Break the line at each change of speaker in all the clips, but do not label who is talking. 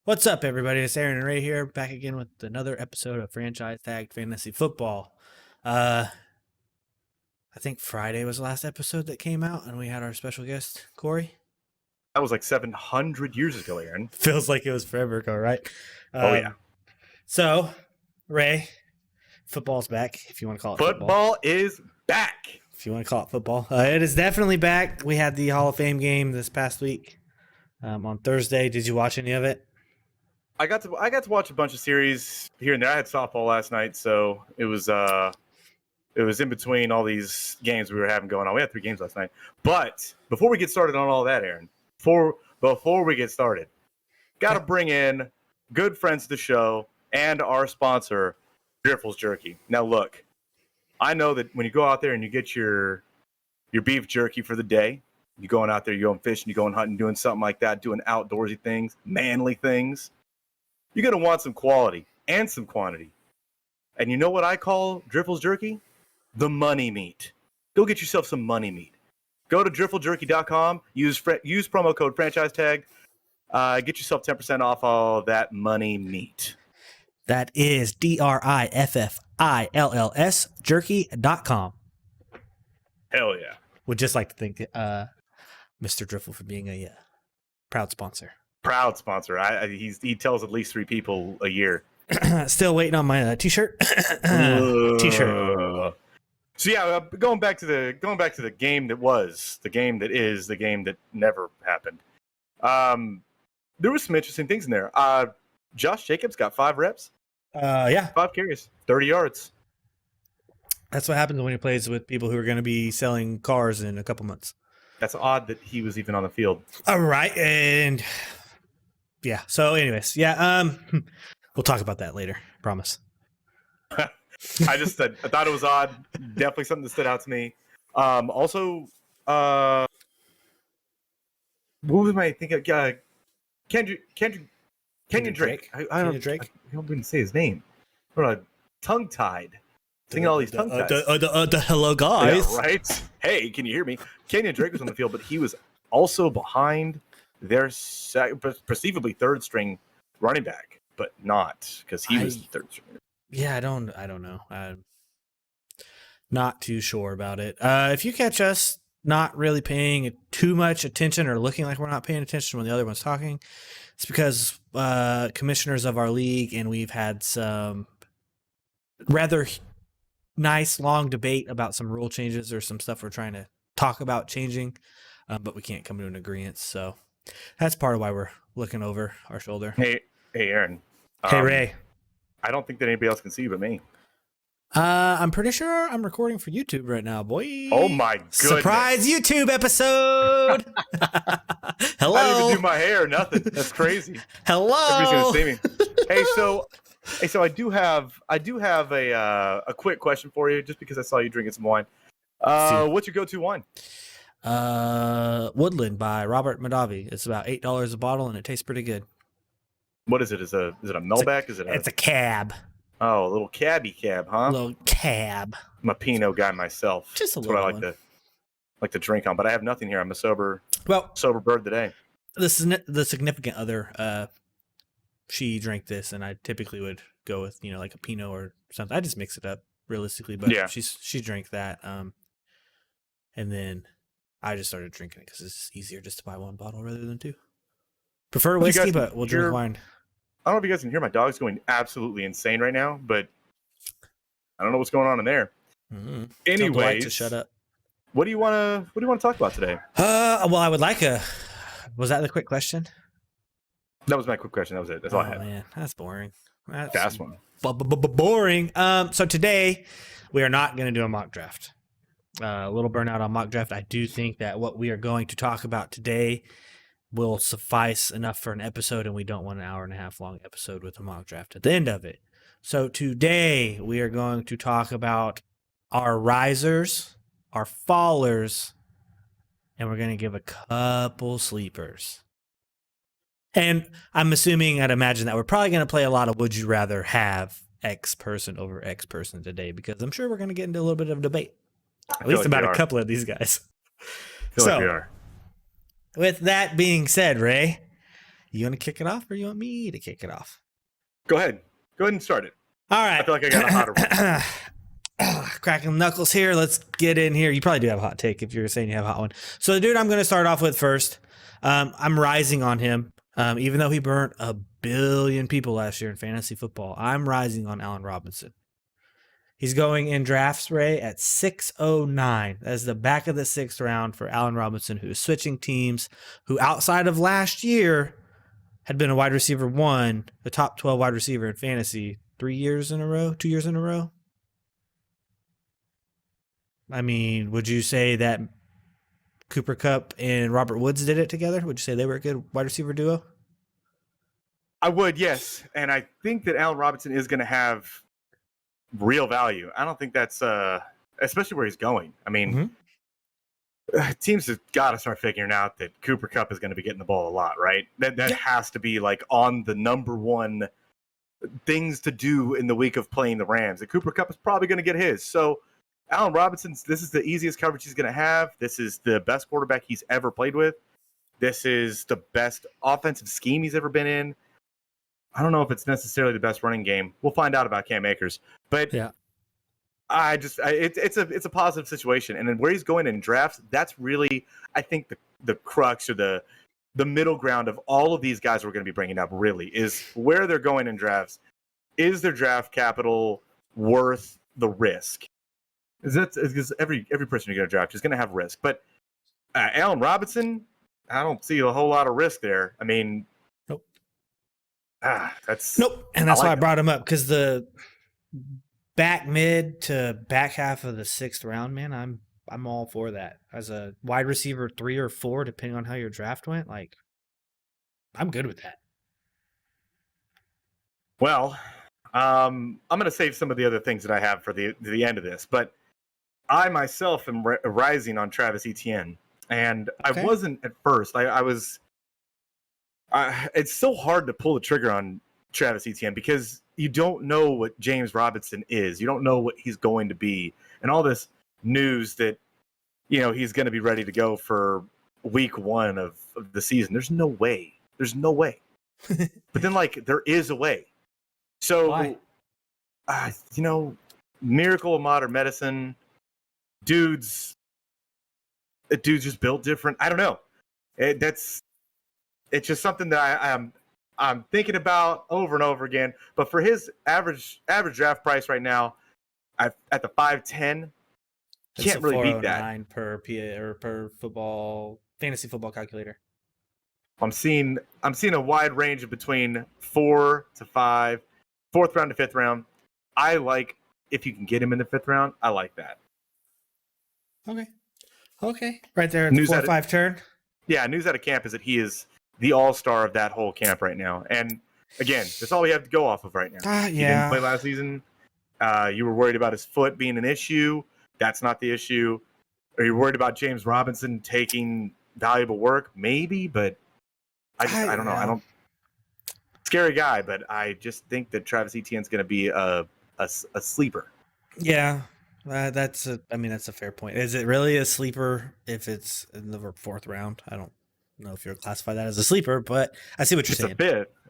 What's up, everybody? It's Aaron and Ray here, back again with another episode of Franchise Tagged Fantasy Football. I think Friday was the last episode that came out, and we had our special guest, Corey.
That was like 700 years ago, Aaron.
Feels like it was forever ago, right?
Oh, yeah.
So, Ray, football's back, if you want to call it football.
Football is back.
If you want to call it football. It is definitely back. We had the Hall of Fame game this past week on Thursday. Did you watch any of it?
I got to watch a bunch of series here and there. I had softball last night, so it was in between all these games we were having going on. We had 3 games last night. But before we get started on all that, Aaron, before we get started, got to bring in good friends of the show and our sponsor, Driffles Jerky. Now, look, I know that when you go out there and you get your beef jerky for the day, you're going out there, you're going fishing, you're going hunting, doing something like that, doing outdoorsy things, manly things, you're going to want some quality and some quantity. And you know what I call Driffles Jerky? The money meat. Go get yourself some money meat. Go to drifflejerky.com, use promo code franchise tag, get yourself 10% off all that money meat.
That is DRIFFILLS jerky.com.
Hell yeah.
Would just like to thank Mr. Driffle for being a proud sponsor.
Proud sponsor. He tells at least 3 people a year.
Still waiting on my t-shirt. T-shirt.
So yeah, going back to the game that was, the game that is, the game that never happened. There was some interesting things in there. Josh Jacobs got 5 reps. 5 carries, 30 yards.
That's what happens when he plays with people who are going to be selling cars in a couple months.
That's odd that he was even on the field.
All right, and yeah. So, anyways, we'll talk about that later. Promise.
I thought it was odd. Definitely something that stood out to me. Also, what was my thinking? Kenyon Drake. I don't even say his name. Tongue-tied. Singing all these tongue ties.
The hello guys.
Yeah, right? Hey, can you hear me? Kenyon Drake was on the field, but he was also behind their perceivably third string running back, but not because he was third string.
Yeah, I don't know. I'm not too sure about it. If you catch us not really paying too much attention or looking like we're not paying attention when the other one's talking, it's because commissioners of our league, and we've had some rather nice long debate about some rule changes or some stuff we're trying to talk about changing, but we can't come to an agreement. So that's part of why we're looking over our shoulder.
Hey, Aaron.
Hey, Ray.
I don't think that anybody else can see you but me.
I'm pretty sure I'm recording for YouTube right now, boy.
Oh my goodness.
Surprise YouTube episode. Hello.
I didn't even do my hair, nothing. That's crazy.
Hello.
Everybody's gonna see me. So I do have a quick question for you, just because I saw you drinking some wine. What's your go-to wine?
Woodland by Robert Madavi. It's about $8 a bottle, and it tastes pretty good.
What is it? Is it a Melbeck?
It's a cab.
Oh, a little cabby cab, huh?
A little cab.
I'm a Pinot guy myself.
Just a
That's
little
what I like to drink on, but I have nothing here. I'm a sober bird today.
This is the significant other. She drank this, and I typically would go with like a Pinot or something. I just mix it up realistically, but yeah. She drank that, and then I just started drinking it because it's easier just to buy one bottle rather than 2. Prefer whiskey, but we'll drink wine.
I don't know if you guys can hear my dog's going absolutely insane right now, but I don't know what's going on in there.
Mm-hmm.
Anyways,
to shut up.
What do you want to talk about today?
Well, I would like was that the quick question?
That was my quick question. That was it. That's all I had.
Man, that's boring.
That's one.
Boring. So today we are not going to do a mock draft. A little burnout on mock draft. I do think that what we are going to talk about today will suffice enough for an episode, and we don't want an 1.5 hour long episode with a mock draft at the end of it. So today we are going to talk about our risers, our fallers, and we're going to give a couple sleepers. And I'm assuming, I'd imagine that we're probably going to play a lot of would you rather have X person over X person today, because I'm sure we're going to get into a little bit of debate. At least about a couple of these guys.
I feel like we are.
With that being said, Ray, You want to kick it off, or you want me to kick it off?
Go ahead. Go ahead and start it.
All right.
I feel like I got a hotter one.
Cracking knuckles here. Let's get in here. You probably do have a hot take if you're saying you have a hot one. So the dude I'm going to start off with first, I'm rising on him. Even though he burnt 1 billion people last year in fantasy football, I'm rising on Allen Robinson. He's going in drafts, Ray, at 609. That's the back of the 6th round for Allen Robinson, who is switching teams, who outside of last year had been a wide receiver 1, the top 12 wide receiver in fantasy 2 years in a row. I mean, would you say that Cooper Kupp and Robert Woods did it together? Would you say they were a good wide receiver duo?
I would, yes. And I think that Allen Robinson is going to have real value. I don't think that's, especially where he's going. I mean, teams have got to start figuring out that Cooper Kupp is going to be getting the ball a lot, right? That has to be like on the number one things to do in the week of playing the Rams. And Cooper Kupp is probably going to get his. So Allen Robinson, this is the easiest coverage he's going to have. This is the best quarterback he's ever played with. This is the best offensive scheme he's ever been in. I don't know if it's necessarily the best running game. We'll find out about Cam Akers, but yeah, it's a positive situation. And then where he's going in drafts, that's really, I think, the crux or the middle ground of all of these guys we're going to be bringing up. Really, is where they're going in drafts. Is their draft capital worth the risk? Because every person you're going to draft is going to have risk. But Allen Robinson, I don't see a whole lot of risk there. I mean.
Nope. And that's why I brought him up, because the back mid to back half of the 6th round, man, I'm all for that. As a wide receiver 3 or 4, depending on how your draft went, like, I'm good with that.
Well, I'm going to save some of the other things that I have for the end of this, but I myself am rising on Travis Etienne, and okay. I wasn't at first. I was. It's so hard to pull the trigger on Travis Etienne because you don't know what James Robinson is. You don't know what he's going to be. And all this news that, he's going to be ready to go for week 1 of the season. There's no way. But then, there is a way. So, miracle of modern medicine. Dude's just built different. I don't know. It's just something that I'm thinking about over and over again. But for his average draft price right now, at the 5'10", can't really beat that.
Per PA or per fantasy football calculator.
I'm seeing a wide range of between 4 to 5, 4th round to 5th round. I like if you can get him in the 5th round. I like that.
Okay. Right there at the 4 or 5 turn.
Yeah, news out of camp is that he is the all-star of that whole camp right now. And again, that's all we have to go off of right now. He didn't play last season. You were worried about his foot being an issue. That's not the issue. Are you worried about James Robinson taking valuable work? Maybe, but I don't know. I don't. Scary guy, but I just think that Travis Etienne's going to be a sleeper.
Yeah, that's a fair point. Is it really a sleeper if it's in the 4th round? I don't know if you'll classify that as a sleeper, but I see what you're saying.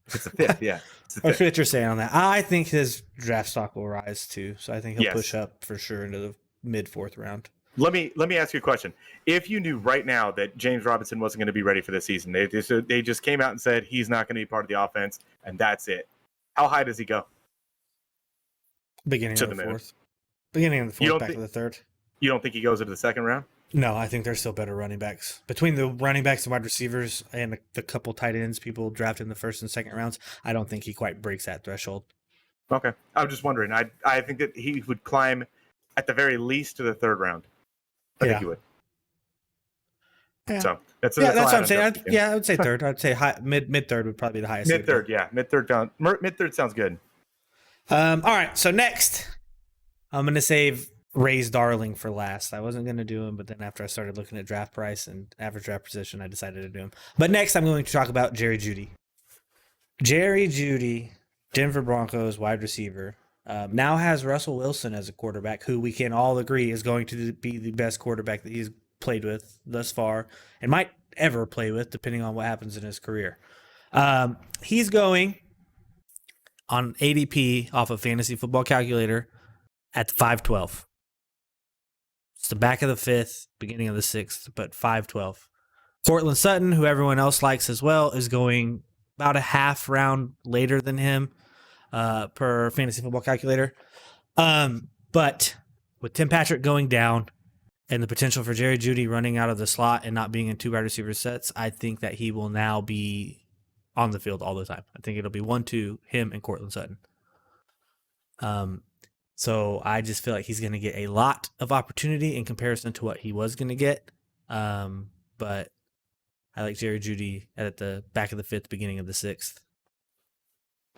It's a 5th, yeah.
I see what you're saying on that. I think his draft stock will rise too, so I think he'll push up for sure into the mid 4th round.
Let me ask you a question. If you knew right now that James Robinson wasn't going to be ready for this season, they just came out and said he's not going to be part of the offense, and that's it. How high does he go?
Beginning of the 4th. Beginning of the 4th, back to the 3rd.
You don't think he goes into the 2nd round?
No, I think there's still better running backs. Between the running backs and wide receivers and the couple tight ends people drafted in the 1st and 2nd rounds, I don't think he quite breaks that threshold.
Okay. I was just wondering. I think that he would climb at the very least to the 3rd round. I think he would.
Yeah.
So that's
what I'm saying. I would say 3rd. I'd say mid 3rd would probably be the highest.
Mid 3rd, yeah. Mid 3rd sounds good.
All right. So next, I'm going to save Ray's darling for last. I wasn't going to do him, but then after I started looking at draft price and average draft position, I decided to do him. But next, I'm going to talk about Jerry Jeudy. Jerry Jeudy, Denver Broncos wide receiver, now has Russell Wilson as a quarterback, who we can all agree is going to be the best quarterback that he's played with thus far and might ever play with, depending on what happens in his career. He's going on ADP off of Fantasy Football Calculator at 512. It's the back of the 5th, beginning of the 6th, but 512. Cortland Sutton, who everyone else likes as well, is going about a half round later than him per Fantasy Football Calculator. But with Tim Patrick going down and the potential for Jerry Jeudy running out of the slot and not being in 2 wide receiver sets, I think that he will now be on the field all the time. I think it'll be 1-2, him and Cortland Sutton. So I just feel like he's going to get a lot of opportunity in comparison to what he was going to get. But I like Jerry Jeudy at the back of the 5th, beginning of the 6th.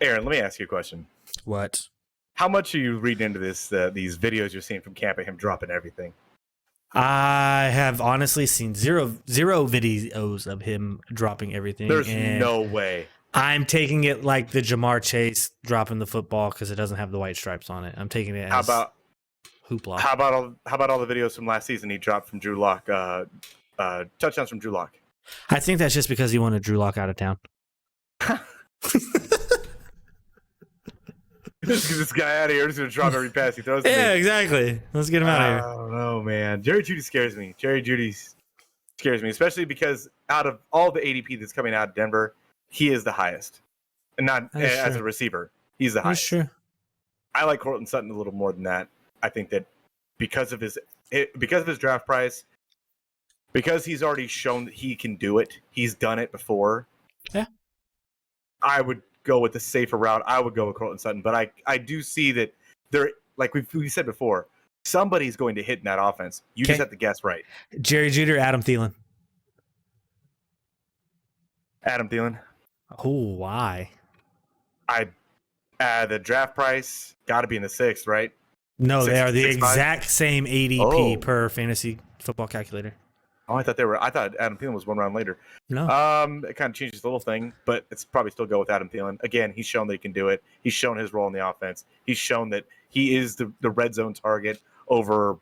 Aaron, let me ask you a question.
What?
How much are you reading into this? These videos you're seeing from camp of him dropping everything.
I have honestly seen zero videos of him dropping everything.
There's no way.
I'm taking it like the Jamar Chase dropping the football because it doesn't have the white stripes on it. I'm taking it as hoopla.
How about all the videos from last season he dropped from Drew Lock, touchdowns from Drew Lock?
I think that's just because he wanted Drew Lock out of town.
Let's get this guy out of here. He's going to drop every pass he throws.
Yeah, exactly. Let's get him out of here.
I don't know, man. Jerry Jeudy scares me. Jerry Jeudy scares me, especially because out of all the ADP that's coming out of Denver, he is the highest. And not as a receiver. He's the highest.
That's true.
I like Cortland Sutton a little more than that. I think that because of his draft price, because he's already shown that he can do it, he's done it before.
Yeah.
I would go with the safer route. I would go with Cortland Sutton, but I do see that there, like we said before, somebody's going to hit in that offense. You just have to guess right.
Jerry Jeudy or Adam Thielen?
Adam Thielen.
Oh, why?
The draft price got to be in the 6th, right?
No, they are the
6'5"?
exact same ADP per Fantasy Football Calculator.
Oh, I thought Adam Thielen was one round later.
No.
It kind of changes the little thing, but it's probably still go with Adam Thielen. Again, he's shown that he can do it. He's shown his role in the offense. He's shown that he is the red zone target over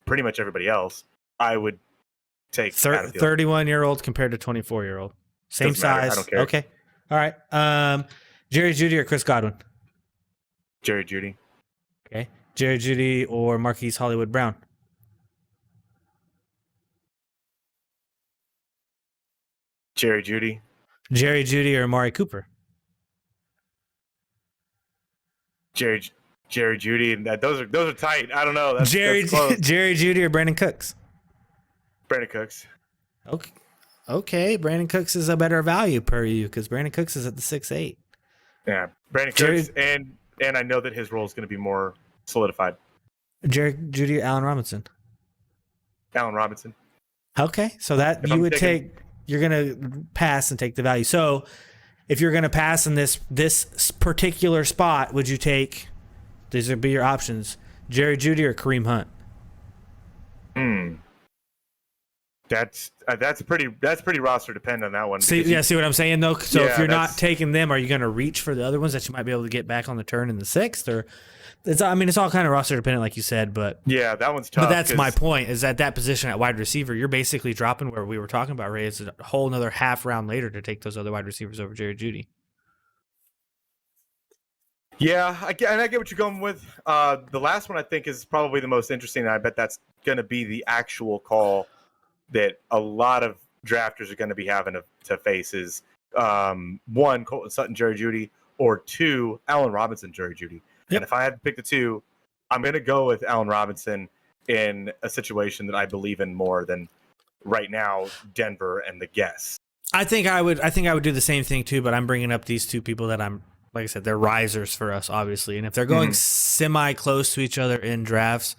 pretty much everybody else. I would take
31-year-old compared to 24-year-old. Same
Doesn't matter.
size.
I don't care.
Okay. All right. Jerry Jeudy or Chris Godwin?
Jerry Jeudy.
Okay. Jerry Jeudy or Marquise Hollywood Brown?
Jerry Jeudy.
Jerry Jeudy or Amari Cooper?
Jerry Jeudy, and those are tight. I don't know. That's
Jerry Jeudy or Brandon Cooks?
Brandon Cooks.
Okay. Brandon Cooks is a better value per you because Brandon Cooks is at the 6'8".
Yeah, Brandon Cooks, and I know that his role is going to be more solidified.
Jerry Jeudy or Allen Robinson?
Allen Robinson.
Okay, so that if you would take. You're going to pass and take the value. So if you're going to pass in this particular spot, would you take, these would be your options, Jerry Jeudy or Kareem Hunt?
That's pretty roster dependent on that one.
See what I'm saying though? So if you're not taking them, are you going to reach for the other ones that you might be able to get back on the turn in the 6th? Or it's all kind of roster dependent, like you said, but
yeah, that one's tough.
But that's my point, is that position at wide receiver, you're basically dropping where we were talking about, Ray. It's a whole another half round later to take those other wide receivers over Jerry Jeudy.
Yeah, I get what you're going with. The last one I think is probably the most interesting, and I bet that's going to be the actual call that a lot of drafters are going to be having to face is 1, Colton Sutton, Jerry Jeudy, or 2, Allen Robinson, Jerry Jeudy. Yep. And if I had to pick the 2, I'm going to go with Allen Robinson in a situation that I believe in more than right now Denver and the guess.
I think I would do the same thing too, but I'm bringing up these two people that I'm, like I said, they're risers for us, obviously. And if they're going semi close to each other in drafts,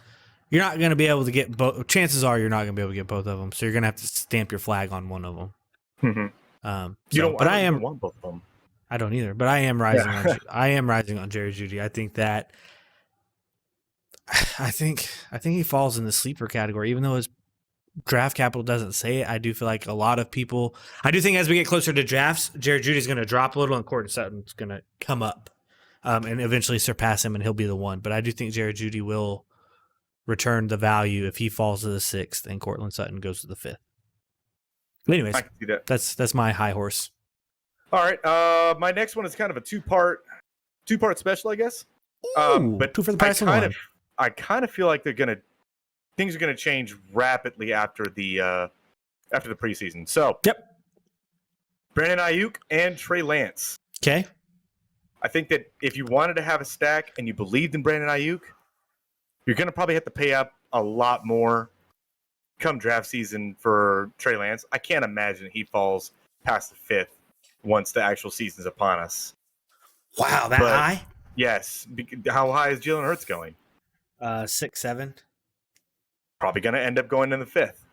you're not going to be able to get both. Chances are you're not going to be able to get both of them. So you're going to have to stamp your flag on one of them. I don't
want both of them.
I don't either, but I am rising. I am rising on Jerry Jeudy. I think he falls in the sleeper category, even though his draft capital doesn't say it. I do feel like a lot of people. I do think as we get closer to drafts, Jerry Judy's going to drop a little, and Cortland Sutton's going to come up, and eventually surpass him, and he'll be the one. But I do think Jerry Jeudy will return the value if he falls to the 6th and Cortland Sutton goes to the 5th. But anyways,
I can see that.
That's my high horse.
All right. My next one is kind of a two-part special, I guess. But
two for the price of one.
I kind of feel like things are gonna change rapidly after the preseason. So,
Yep.
Brandon Ayuk and Trey Lance.
Okay.
I think that if you wanted to have a stack and you believed in Brandon Ayuk, you're gonna probably have to pay up a lot more come draft season for Trey Lance. I can't imagine he falls past the 5th once the actual season's upon us.
Wow, that high?
Yes. How high is Jalen Hurts going?
6, 7.
Probably going to end up going in the 5th.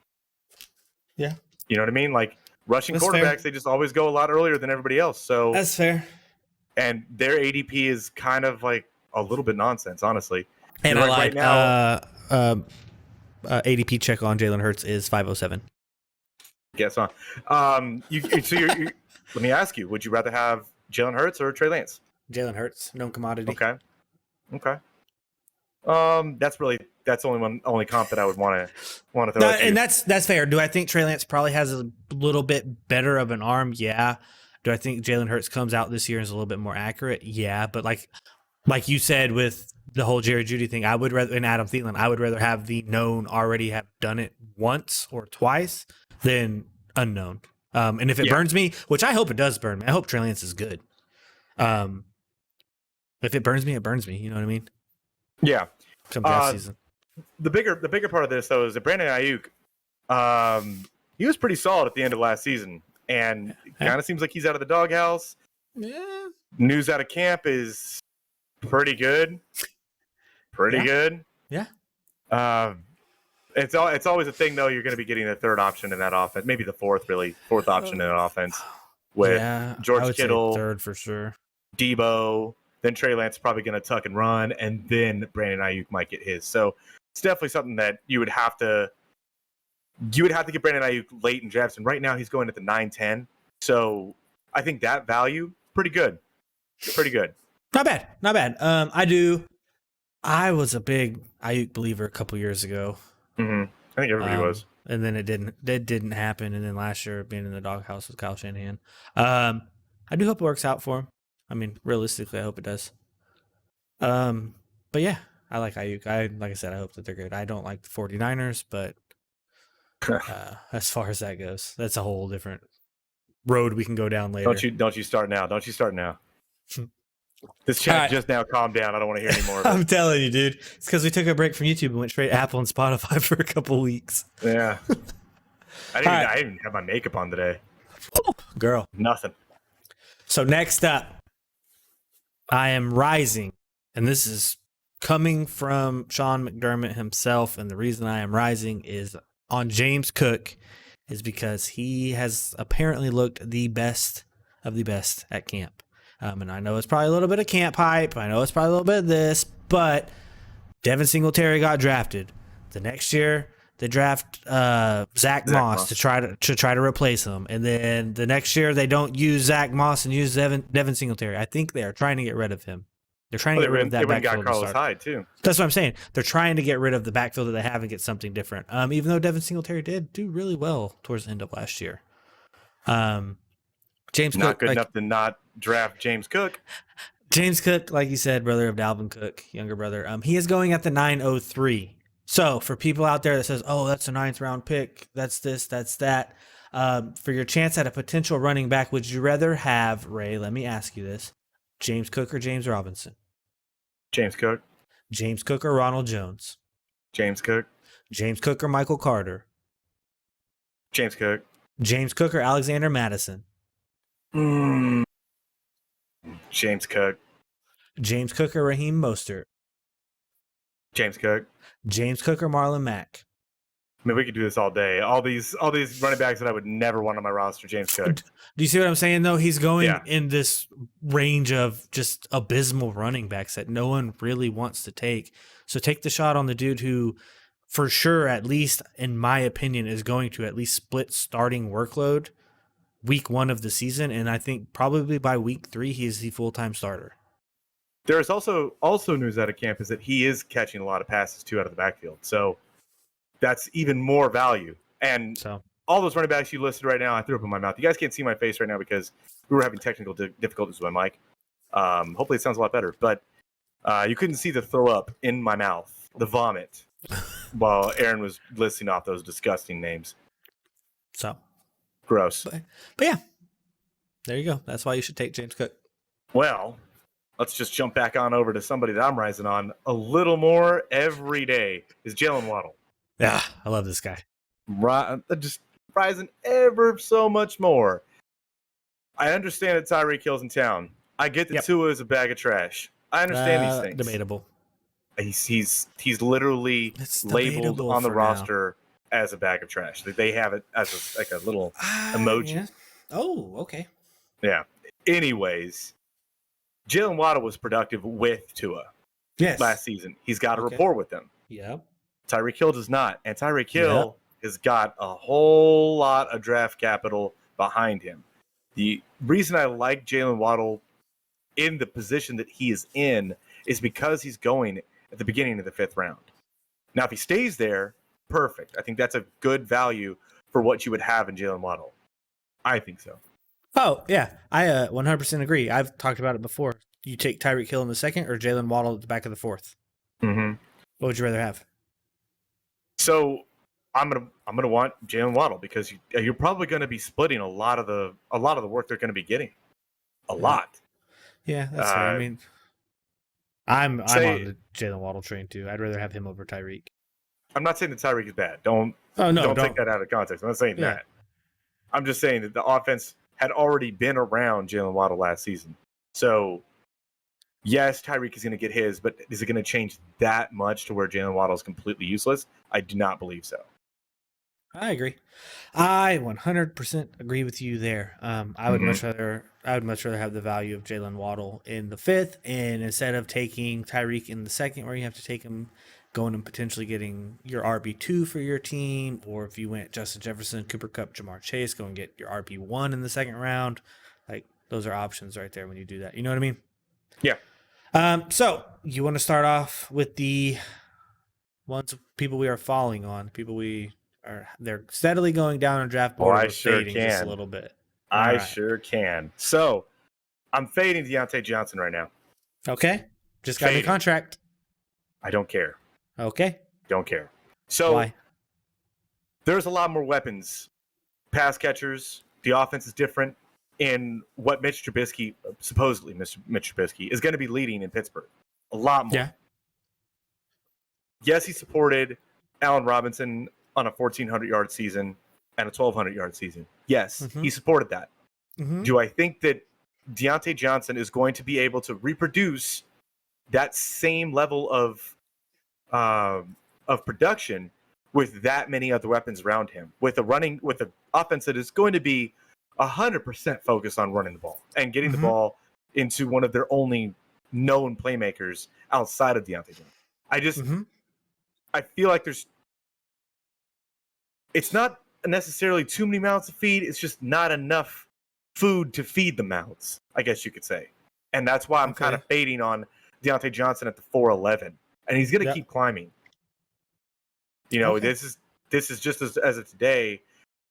Yeah.
You know what I mean? Like rushing
That's
quarterbacks,
fair.
they just always go a lot earlier than everybody else. So
That's fair.
And their ADP is kind of like a little bit nonsense, honestly.
And
Like
I
right
lied.
now,
ADP check on Jalen Hurts is 507.
guess on. Let me ask you: would you rather have Jalen Hurts or Trey Lance?
Jalen Hurts, known commodity.
Okay. That's the only comp that I would want to throw. At you.
And that's fair. Do I think Trey Lance probably has a little bit better of an arm? Yeah. Do I think Jalen Hurts comes out this year and is a little bit more accurate? Yeah. But like you said with the whole Jerry Jeudy thing, I would rather, and Adam Thielen, I would rather have the known already have done it once or twice than unknown. And if it burns me, which I hope it does burn me, I hope Trey Lance is good. If it burns me, it burns me. You know what I mean?
Yeah.
Come draft season.
The bigger part of this though is that Brandon Ayuk, he was pretty solid at the end of last season, and it kind of seems like he's out of the doghouse.
Yeah.
News out of camp is pretty good. Good.
Yeah.
It's always a thing though. You're going to be getting the third option in that offense, maybe the fourth option in an offense with George Kittle,
third for sure.
Debo. Then Trey Lance is probably going to tuck and run, and then Brandon Ayuk might get his. So it's definitely something that you would have to get Brandon Ayuk late in drafts. And right now he's going at the 9-10. So I think that value pretty good.
Not bad. I was a big Ayuk believer a couple years ago.
Mm-hmm. I think everybody was.
And then it didn't happen. And then last year being in the doghouse with Kyle Shanahan. I do hope it works out for him. I mean, realistically, I hope it does. But yeah, I like Ayuk. Like I said, I hope that they're good. I don't like the 49ers, but as far as that goes, that's a whole different road we can go down later.
Don't you start now. This chat just now calmed down. I don't want to hear any more of it.
I'm telling you, dude. It's because we took a break from YouTube and went straight to Apple and Spotify for a couple weeks.
Yeah. I didn't even have my makeup on today.
Girl.
Nothing.
So next up, I am rising, and this is coming from Sean McDermott himself, and the reason I am rising is on James Cook is because he has apparently looked the best of the best at camp. And I know it's probably a little bit of camp hype. I know it's probably a little bit of this, but Devin Singletary got drafted. The next year, they draft Zach Moss to try to replace him, and then the next year they don't use Zach Moss and use Devin Singletary. I think they are trying to get rid of him. They're trying to get rid of that backfield.
Got Carlos Hyde too.
That's what I'm saying. They're trying to get rid of the backfield that they have and get something different. Even though Devin Singletary did do really well towards the end of last year. James
not
Cook,
good enough to not draft James Cook.
James Cook, like you said, brother of Dalvin Cook, younger brother. He is going at the 903. So for people out there that says, "Oh, that's a 9th round pick. That's this, that's that." For your chance at a potential running back, would you rather have, Ray? Let me ask you this: James Cook or James Robinson?
James Cook.
James Cook or Ronald Jones?
James Cook.
James Cook or Michael Carter?
James Cook.
James Cook or Alexander Madison?
James Cook.
James Cook or Raheem Mostert?
James Cook.
James Cook or Marlon Mack?
I mean, we could do this all day. All these running backs that I would never want on my roster. James Cook.
Do you see what I'm saying, though? He's going in this range of just abysmal running backs that no one really wants to take. So take the shot on the dude who, for sure, at least in my opinion, is going to at least split starting workload week 1 of the season. And I think probably by week 3, he is the full-time starter.
There is also news out of camp is that he is catching a lot of passes, too, out of the backfield. So that's even more value. And all those running backs you listed right now, I threw up in my mouth. You guys can't see my face right now because we were having technical difficulties with my mic. Hopefully it sounds a lot better, but you couldn't see the throw up in my mouth, the vomit, while Aaron was listing off those disgusting names.
So
gross.
But yeah, there you go. That's why you should take James Cook.
Well, let's just jump back on over to somebody that I'm rising on a little more every day is Jaylen Waddle.
Yeah, I love this guy.
Just rising ever so much more. I understand that Tyreek Hill's in town. I get that Tua is a bag of trash. I understand these things.
Debatable.
He's literally labeled on the roster as a bag of trash. They have it as like a little emoji.
Yeah. Oh, okay.
Yeah. Anyways, Jaylen Waddle was productive with Tua last season. He's got a rapport with them.
Yep.
Tyreek Hill does not. And Tyreek Hill has got a whole lot of draft capital behind him. The reason I like Jaylen Waddle in the position that he is in is because he's going at the beginning of the 5th round. Now, if he stays there, perfect. I think that's a good value for what you would have in Jaylen Waddle. I think so.
Oh, yeah. I 100% agree. I've talked about it before. You take Tyreek Hill in the 2nd or Jaylen Waddle at the back of the 4th?
Mm-hmm.
What would you rather have?
So I'm gonna want Jaylen Waddle because you're probably going to be splitting a lot of the work they're going to be getting. A lot.
Yeah, that's fair. I mean, I'm on the Jaylen Waddle train too. I'd rather have him over Tyreek.
I'm not saying that Tyreek is bad. Don't take that out of context. I'm not saying that. I'm just saying that the offense had already been around Jaylen Waddle last season. So, yes, Tyreek is going to get his, but is it going to change that much to where Jaylen Waddle is completely useless? I do not believe so.
I agree. I 100% agree with you there. I would much rather have the value of Jaylen Waddle in the 5th, and instead of taking Tyreek in the 2nd, where you have to take him going and potentially getting your RB2 for your team, or if you went Justin Jefferson, Cooper Kupp, Jamar Chase, go and get your RB1 in the 2nd round. Like, those are options right there when you do that. You know what I mean?
Yeah.
So you want to start off with the ones of people we are following on, they're steadily going down on draft board.
I sure can.
Just a little bit.
I sure can. So I'm fading Diontae Johnson right now.
Okay. Just got a contract.
I don't care.
Okay.
Don't care. So
why?
There's a lot more weapons, pass catchers. The offense is different in what Mitch Trubisky, supposedly Mitch Trubisky, is going to be leading in Pittsburgh. A lot more.
Yeah.
Yes, he supported Allen Robinson on a 1,400-yard season and a 1,200-yard season. Yes, he supported that. Mm-hmm. Do I think that Diontae Johnson is going to be able to reproduce that same level of production with that many other weapons around him, with an offense that is going to be 100% focused on running the ball and getting the ball into one of their only known playmakers outside of Diontae Johnson? I feel like it's not necessarily too many mouths to feed. It's just not enough food to feed the mouths, I guess you could say. And that's why I'm kind of fading on Diontae Johnson at the 4.11. And he's going to keep climbing. You know, this is just as of today,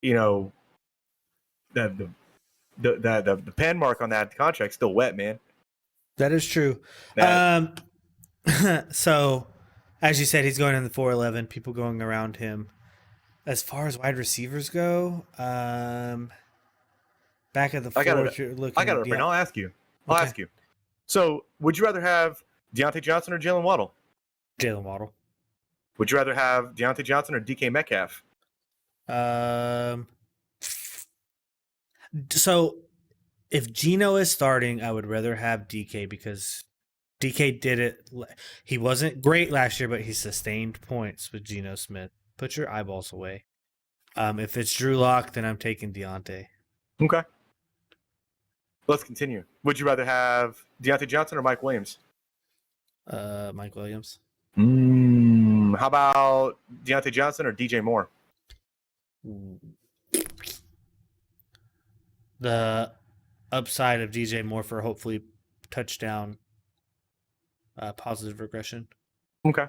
you know, the pen mark on that contract's still wet, man.
That is true. So, as you said, he's going in the 4.11. People going around him. As far as wide receivers go, back at the 4th, you're looking.
I got it. I'll ask you. I'll ask you. So, would you rather have Diontae Johnson or Jalen Waddle?
Jalen Waddle.
Would you rather have Diontae Johnson or DK Metcalf?
So, if Geno is starting, I would rather have DK because DK did it. He wasn't great last year, but he sustained points with Geno Smith. Put your eyeballs away. If it's Drew Lock, then I'm taking Deontay.
Okay. Let's continue. Would you rather have Diontae Johnson or Mike Williams?
Mike Williams.
How about Diontae Johnson or DJ Moore?
The upside of DJ Moore for hopefully touchdown, positive regression.
Okay.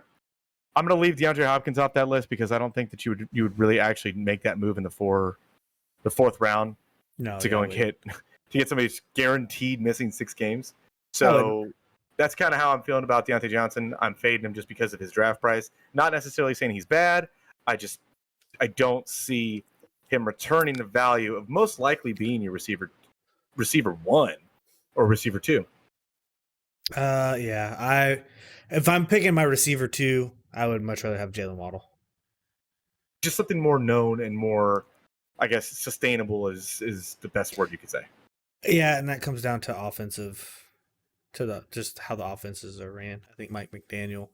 I'm going to leave DeAndre Hopkins off that list because I don't think that you would really actually make that move in the fourth round go and get somebody who's guaranteed missing 6 games. So that's kind of how I'm feeling about Deontay Johnson. I'm fading him just because of his draft price. Not necessarily saying he's bad. I don't see him returning the value of most likely being your receiver 1 or receiver 2.
Yeah. If I'm picking my receiver 2, I would much rather have Jaylen Waddle.
Just something more known and more, I guess, sustainable is the best word you could say.
Yeah, and that comes down to just how the offenses are ran. I think Mike McDaniel,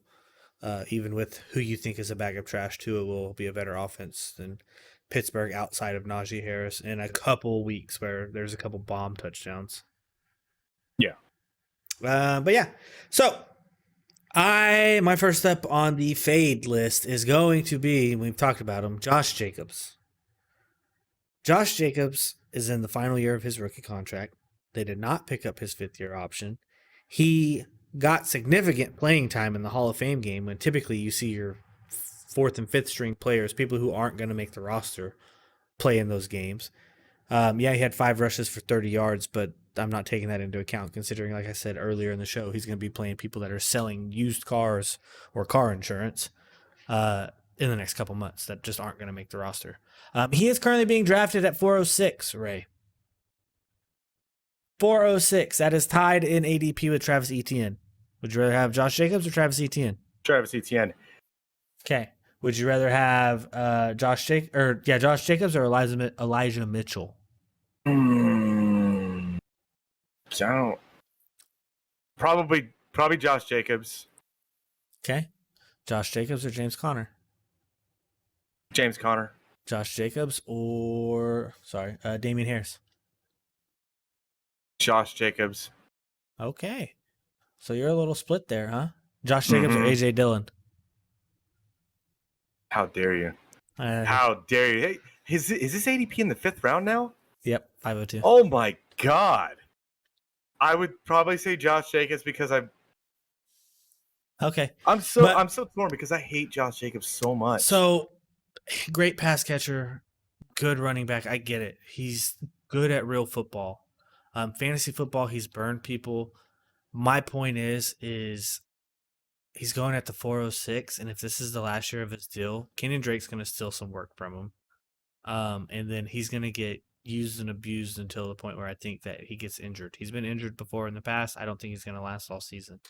even with who you think is a bag of trash too, it will be a better offense than Pittsburgh outside of Najee Harris in a couple weeks where there's a couple bomb touchdowns.
Yeah.
But yeah, so my first step on the fade list is going to be, we've talked about him, Josh Jacobs. Josh Jacobs is in the final year of his rookie contract. They did not pick up his 5th-year option. He got significant playing time in the Hall of Fame game when typically you see your 4th and 5th string players, people who aren't going to make the roster, play in those games. He had 5 rushes for 30 yards, but I'm not taking that into account considering, like I said earlier in the show, he's going to be playing people that are selling used cars or car insurance in the next couple months that just aren't going to make the roster. He is currently being drafted at 406, Ray. 406. That is tied in ADP with Travis Etienne. Would you rather have Josh Jacobs or Travis Etienne?
Travis Etienne.
Okay. Would you rather have Josh Jacobs or Elijah Mitchell?
Probably Josh Jacobs.
Okay. Josh Jacobs or James Conner?
James Conner.
Josh Jacobs or Damian Harris?
Josh Jacobs.
Okay. So you're a little split there, huh? Josh Jacobs or AJ Dillon?
How dare you? How dare you? Hey, is this ADP in the 5th round now?
Yep, 502.
Oh my God. I would probably say Josh Jacobs because I'm so torn because I hate Josh Jacobs so much.
So great pass catcher, good running back. I get it. He's good at real football. Fantasy football, he's burned people. My point is he's going at the 406, and if this is the last year of his deal, Kenyon Drake's going to steal some work from him. And then he's going to get used and abused until the point where I think that he gets injured. He's been injured before in the past. I don't think he's going to last all season.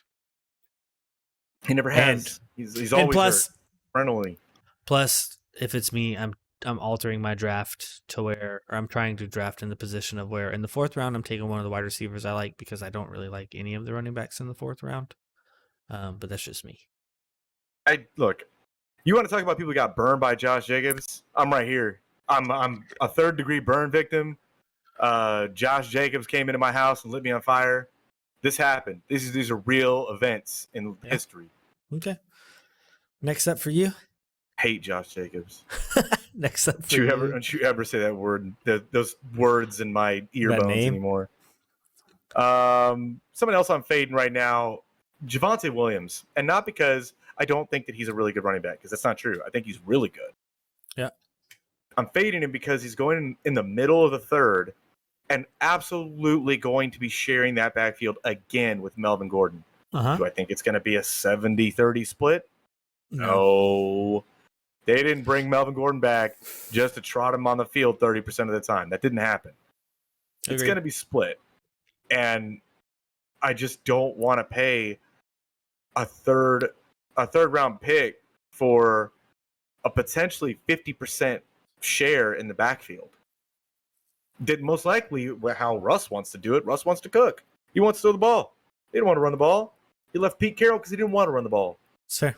He never has. He's always hurt. Perennially.
Plus, if it's me, I'm altering my draft to where, or I'm trying to draft in the position of where in the 4th round, I'm taking one of the wide receivers I like because I don't really like any of the running backs in the 4th round. But that's just me.
Look, you want to talk about people who got burned by Josh Jacobs? I'm right here. I'm a 3rd-degree burn victim. Josh Jacobs came into my house and lit me on fire. This happened. These are real events in history.
Okay. Next up for you.
Hate Josh Jacobs.
Next up for you.
Don't you ever say that word, those words in my earbuds anymore. Someone else I'm fading right now, Javonte Williams. And not because I don't think that he's a really good running back, because that's not true. I think he's really good. Yeah. I'm fading him because he's going in the middle of the 3rd and absolutely going to be sharing that backfield again with Melvin Gordon. Do I think it's going to be a 70-30 split? No. They didn't bring Melvin Gordon back just to trot him on the field 30% of the time. That didn't happen. Agreed. It's going to be split. And I just don't want to pay a third round pick for a potentially 50% share in the backfield. Did most likely how Russ wants to do it. Russ wants to cook. He wants to throw the ball. He didn't want to run the ball. He left Pete Carroll because he didn't want to run the ball.
Sure.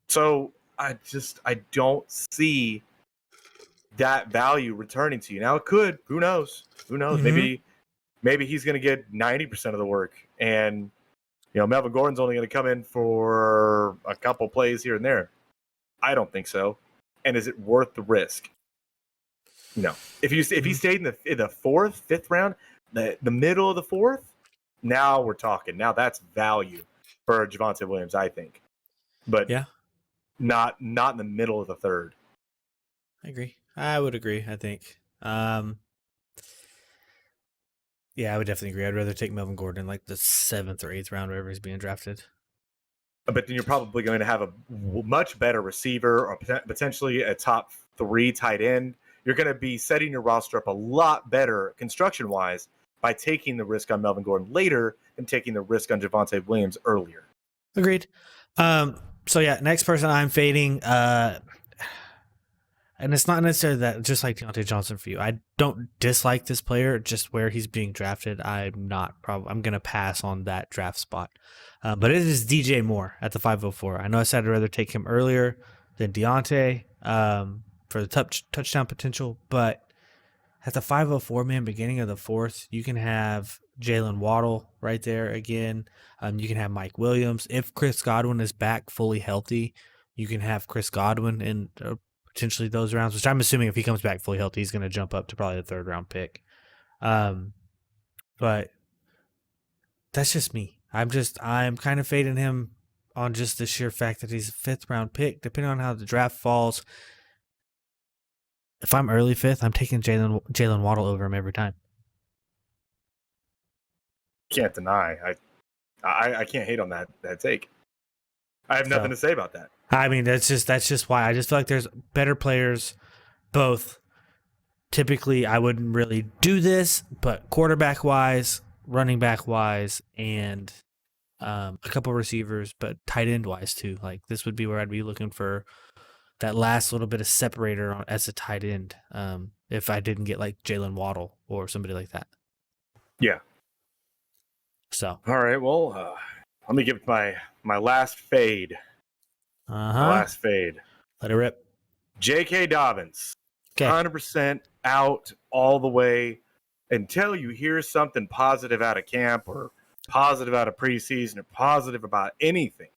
So I don't see that value returning to you. Now it could. Who knows? Mm-hmm. Maybe he's going to get 90% of the work, and Melvin Gordon's only going to come in for a couple plays here and there. I don't think so. And is it worth the risk? No. If he stayed in the 4th, 5th round, the middle of the 4th, now we're talking. Now that's value for Javonte Williams, I think. But not in the middle of the third.
I agree. I would agree, I think. Yeah, I would definitely agree. I'd rather take Melvin Gordon like the 7th or 8th round, wherever he's being drafted.
But then you're probably going to have a much better receiver or potentially a top 3 tight end. You're going to be setting your roster up a lot better construction-wise by taking the risk on Melvin Gordon later than taking the risk on Javonte Williams earlier.
Agreed. So yeah, next person I'm fading, and it's not necessarily that, just like Deontay Johnson for you. I don't dislike this player, just where he's being drafted. I'm going to pass on that draft spot. But it is DJ Moore at the 504. I know I said I'd rather take him earlier than Deontay for the touchdown potential, but at the 504, man, beginning of the 4th, you can have Jaylen Waddle right there again. You can have Mike Williams. If Chris Godwin is back fully healthy, you can have Chris Godwin in potentially those rounds, which I'm assuming if he comes back fully healthy, he's going to jump up to probably the 3rd round pick. But that's just me. I'm kind of fading him on just the sheer fact that he's a 5th round pick, depending on how the draft falls. If I'm early 5th, I'm taking Jaylen Waddle over him every time.
Can't deny. I can't hate on that take. I have nothing to say about that.
I mean, that's just why. I just feel like there's better players, both. Typically, I wouldn't really do this, but quarterback-wise, running back-wise, and a couple receivers, but tight end-wise, too. Like, this would be where I'd be looking for that last little bit of separator as a tight end if I didn't get, like, Jaylen Waddle or somebody like that.
Yeah.
So.
All right, well, let me give my last fade. Last fade.
Let it rip.
J.K. Dobbins.
Okay.
100% out all the way until you hear something positive out of camp or positive out of preseason or positive about anything.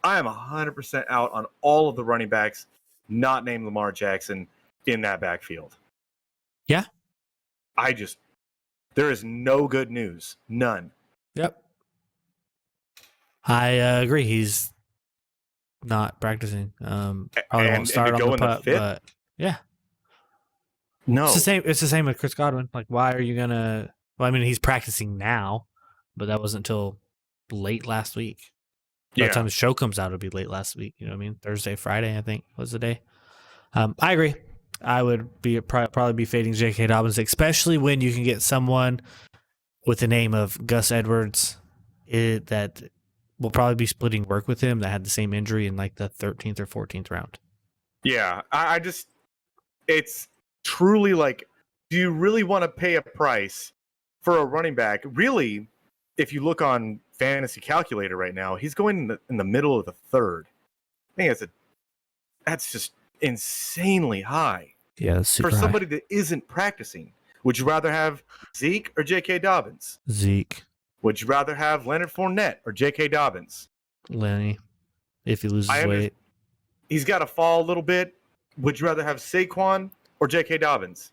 I am 100% out on all of the running backs not named Lamar Jackson in that backfield.
Yeah.
There is no good news. None.
Yep. I agree. He's not practicing. Probably won't start on the pup, but yeah.
No.
It's the same with Chris Godwin. Like, why are you gonna? Well, I mean, he's practicing now, but that wasn't until late last week. By the time the show comes out, it'll be late last week. You know what I mean? Thursday, Friday, I think was the day. I agree. I would probably be fading J.K. Dobbins, especially when you can get someone with the name of Gus Edwards that will probably be splitting work with him that had the same injury in like the 13th or 14th round.
Yeah, it's truly like, do you really want to pay a price for a running back? Really, if you look on Fantasy Calculator right now, he's going in the middle of the 3rd. I think that's just insanely high.
Yeah, super
for somebody that isn't practicing. Would you rather have Zeke or J.K. Dobbins?
Zeke.
Would you rather have Leonard Fournette or J.K. Dobbins?
Lenny, if he loses weight.
He's got to fall a little bit. Would you rather have Saquon or J.K. Dobbins?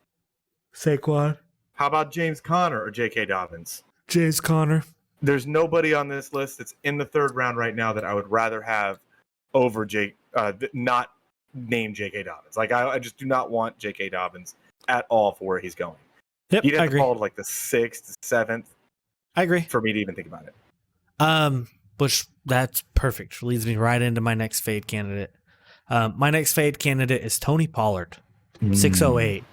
Saquon.
How about James Conner or J.K. Dobbins?
James Conner.
There's nobody on this list that's in the 3rd round right now that I would rather have over not named J.K. Dobbins. Like, I just do not want J.K. Dobbins at all for where he's going.
Yep,
He'd have to fall to like the 6th, 7th.
I agree.
For me to even think about it.
Which that's perfect. Leads me right into my next fade candidate. My next fade candidate is Tony Pollard, 608.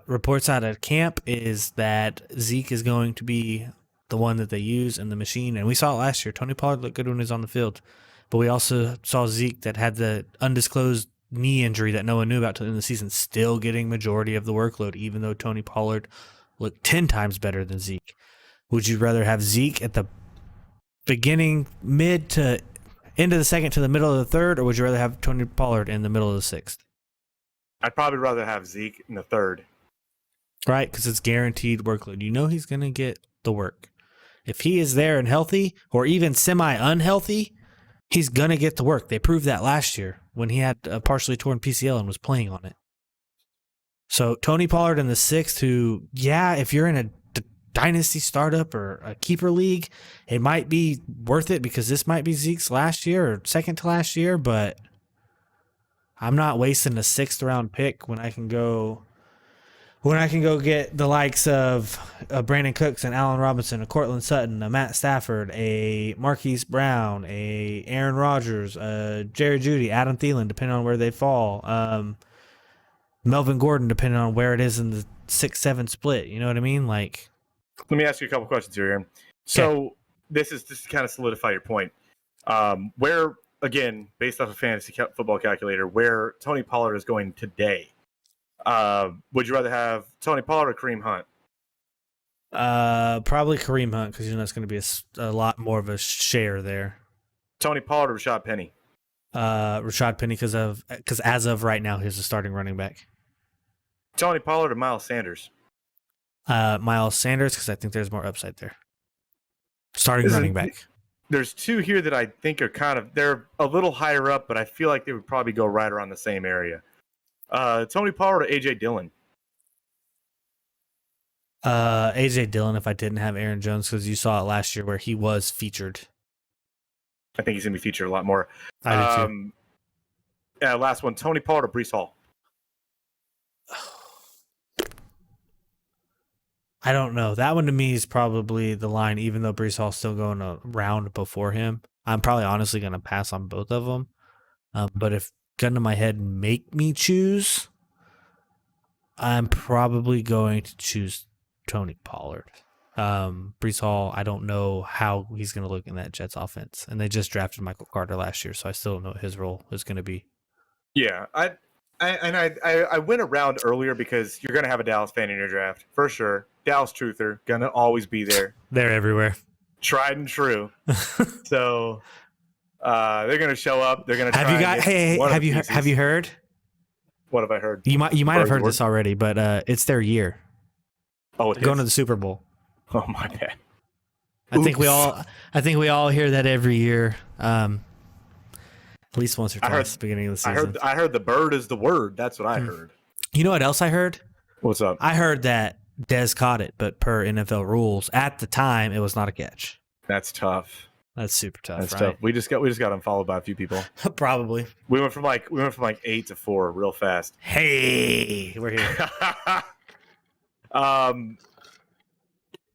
Reports out of camp is that Zeke is going to be the one that they use in the machine. And we saw it last year. Tony Pollard looked good when he was on the field. But we also saw Zeke that had the undisclosed knee injury that no one knew about till the end of the season, still getting majority of the workload, even though Tony Pollard looked 10 times better than Zeke. Would you rather have Zeke at the beginning, mid to end of the 2nd to the middle of the 3rd, or would you rather have Tony Pollard in the middle of the 6th?
I'd probably rather have Zeke in the 3rd.
Right, because it's guaranteed workload. You know he's going to get the work. If he is there and healthy, or even semi-unhealthy, he's going to get the work. They proved that last year when he had a partially torn PCL and was playing on it. So Tony Pollard in the 6th, who, yeah, if you're in a dynasty startup or a keeper league, it might be worth it because this might be Zeke's last year or second to last year, but I'm not wasting a 6th round pick when I can go get the likes of Brandon Cooks and Allen Robinson, a Colton Sutton, a Matt Stafford, a Marquise Brown, a Aaron Rodgers, Jerry Jeudy, Adam Thielen, depending on where they fall, Melvin Gordon, depending on where it is in the 6-7 split. You know what I mean? Like,
let me ask you a couple questions here, Aaron. So this is just to kind of solidify your point. Where, again, based off a fantasy football calculator, where Tony Pollard is going today. Would you rather have Tony Pollard or Kareem Hunt?
Probably Kareem Hunt because that's going to be a lot more of a share there.
Tony Pollard or Rashad Penny?
Rashad Penny because as of right now he's the starting running back.
Tony Pollard or Miles Sanders?
Miles Sanders because I think there's more upside there. Starting running back.
There's two here that I think are they're a little higher up, but I feel like they would probably go right around the same area. Tony Pollard or AJ Dillon?
AJ Dillon if I didn't have Aaron Jones because you saw it last year where he was featured.
I think he's going to be featured a lot more.
I do too.
Last one, Tony Pollard or Breece Hall?
I don't know. That one to me is probably the line, even though Breece Hall's still going a round before him. I'm probably honestly going to pass on both of them. But if gun to my head make me choose, I'm probably going to choose Tony Pollard. Breece Hall, I don't know how he's going to look in that Jets offense. And they just drafted Michael Carter last year, so I still don't know what his role is going to be.
Yeah, I went around earlier because you're going to have a Dallas fan in your draft, for sure. Dallas truther, going to always be there.
They're everywhere.
Tried and true. So they're going to show up. They're going to try.
Have you heard?
What have I heard?
You might have heard this already, but it's their year.
Oh,
they're going to the Super Bowl.
Oh my bad.
I think we all hear that every year. At least once or twice at the beginning of the season.
I heard the bird is the word. That's what I heard.
You know what else I heard?
What's up?
I heard that Dez caught it, but per NFL rules, at the time it was not a catch.
That's tough.
That's super tough.
That's
right?
tough. We just got unfollowed by a few people.
Probably.
We went from like 8 to 4 real fast.
Hey, we're here.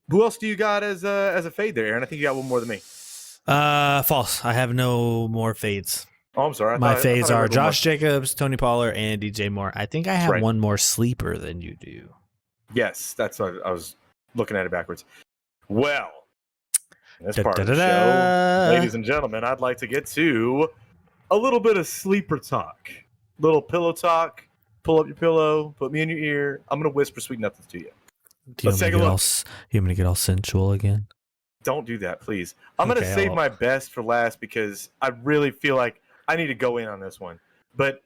Who else do you got as a fade there, Aaron? I think you got one more than me.
False. I have no more fades.
Oh, I'm sorry.
My fades are Josh Jacobs, Tony Pollard, and DJ Moore. I think I have one more sleeper than you do.
Yes, that's what I was looking at it backwards. Well, this part of the show, ladies and gentlemen, I'd like to get to a little bit of sleeper talk, little pillow talk. Pull up your pillow, put me in your ear. I'm gonna whisper sweet nothings to you. Let's take a look.
You want me to get all sensual again?
Don't do that, please. I'm going to save my best for last because I really feel like I need to go in on this one. But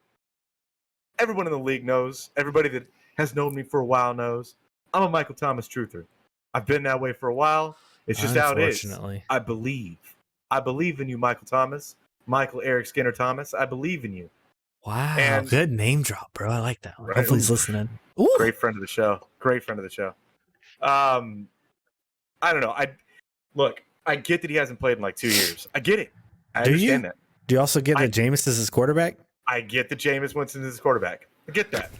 everyone in the league knows, everybody that has known me for a while knows, I'm a Michael Thomas truther. I've been that way for a while. It's just how it is. I believe. I believe in you, Michael Thomas. Michael Eric Skinner Thomas. I believe in you.
Wow. And good name drop, bro. I like that one.
Right?
Hopefully he's listening.
Ooh. Great friend of the show. I don't know. I get that he hasn't played in like 2 years. I get it. I understand that.
Do you also get that Jameis is his quarterback?
I get that Jameis Winston is his quarterback. I get that.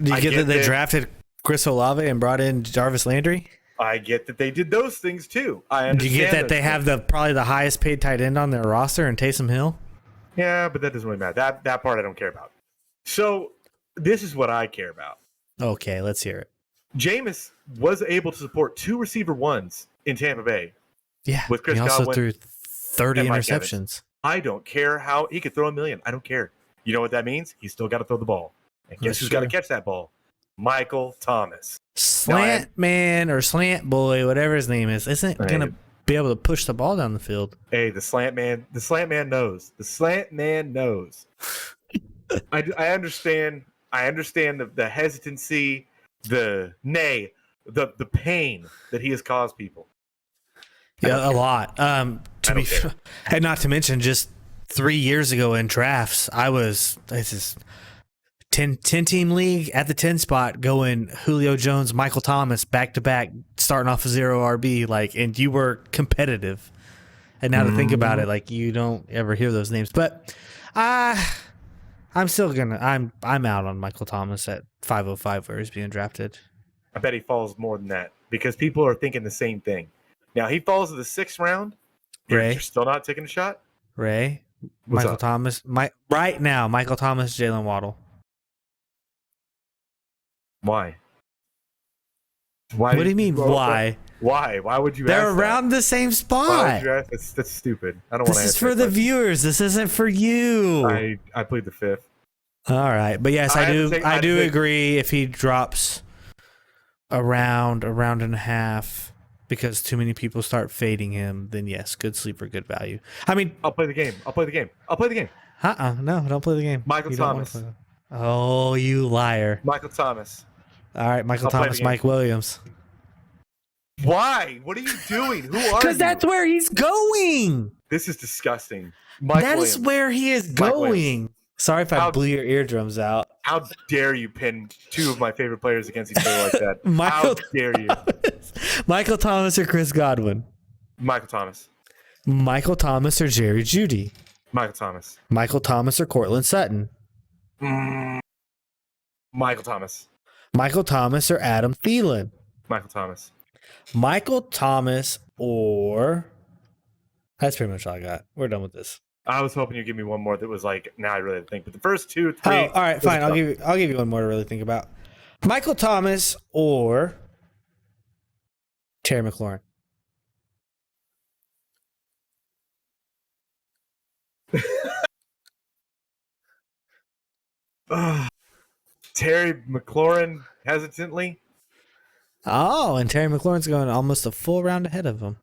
Do you get that they drafted Chris Olave and brought in Jarvis Landry?
I get that they did those things too. I understand.
Do you get that they have probably the highest paid tight end on their roster in Taysom Hill?
Yeah, but that doesn't really matter. That part I don't care about. So this is what I care about.
Okay, let's hear it.
Jameis was able to support 2 receiver ones in Tampa Bay.
Yeah,
with Chris
he also
Godwin
threw 30 interceptions.
I don't care how he could throw a million. I don't care. You know what that means? He's still got to throw the ball. And guess who's got to catch that ball? Michael Thomas.
Slant man or slant boy, whatever his name is, isn't going to be able to push the ball down the field.
Hey, the slant man knows. The slant man knows. I understand. I understand the hesitancy, the pain that he has caused people.
Yeah, a lot. And not to mention, just 3 years ago in drafts, 10 team league at the 10 spot going Julio Jones, Michael Thomas back to back, starting off a 0 RB, like, and you were competitive. And now to think about it, like, you don't ever hear those names. But I'm still I'm out on Michael Thomas at 505 where he's being drafted.
I bet he falls more than that because people are thinking the same thing. Now he falls to the 6th round. You're still not taking a shot?
Ray,
What's
Michael
up?
Thomas, right now, Michael Thomas, Jalen Waddle.
Why?
What do you mean, why?
Why? Why would you
They're
ask
around
that?
the same
Why
spot.
would you ask? That's stupid. I don't want to
This is
answer
for the viewers. This isn't for you.
I plead the 5th.
All right. But yes, I do
take-
agree if he drops a round and a half because too many people start fading him, then yes, good sleeper, good value. I mean,
I'll play the game.
no, don't play the game.
Michael
You don't wanna
Thomas.
play the- Oh, you liar.
Michael Thomas.
All right, Michael
I'll play
Thomas,
the game.
Mike Williams.
Why? What are you doing? Who are you?
Because that's where he's going.
This is disgusting. Mike
That
Williams.
is where he is
Mike
going.
Williams.
Sorry if I
How-
blew your eardrums out.
How dare you pin 2 of my favorite players against each other like that?
Michael
How dare you?
Michael Thomas or Chris Godwin?
Michael Thomas.
Michael Thomas or Jerry Jeudy?
Michael Thomas.
Michael Thomas or Cortland Sutton?
Michael Thomas.
Michael Thomas or Adam Thielen?
Michael Thomas.
Michael Thomas or... That's pretty much all I got. We're done with this.
I was hoping you'd give me one more that was like, now I really have to think. But the first 2, 3.
Oh, all right, fine. I'll give you one more to really think about. Michael Thomas or Terry McLaurin?
Terry McLaurin hesitantly.
Oh, and Terry McLaurin's going almost a full round ahead of him.